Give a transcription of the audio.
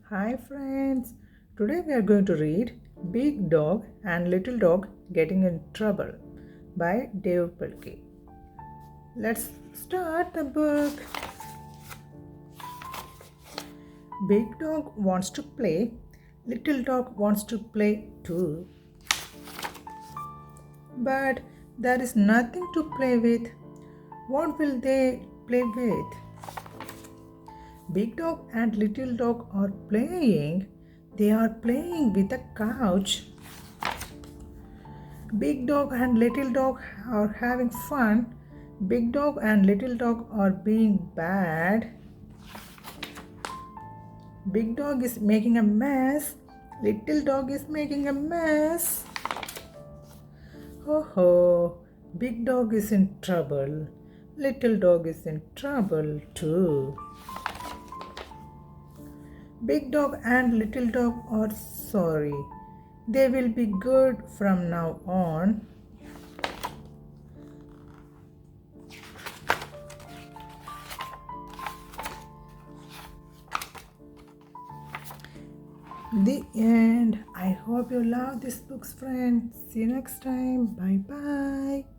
Hi friends, today we are going to read Big Dog and Little Dog Getting in Trouble by Dav Pilkey. Let's start the book. Big Dog wants to play, Little Dog wants to play too. But there is nothing to play with. What will they play with? Big Dog and Little Dog are playing. They are playing with a couch. Big Dog and Little Dog are having fun. Big Dog and Little Dog are being bad. Big Dog is making a mess. Little Dog is making a mess. Oh ho! Big Dog is in trouble. Little Dog is in trouble too. Big Dog and Little Dog are sorry. They will be good from now on. The end. I hope you love this book, friends. See you next time. Bye bye.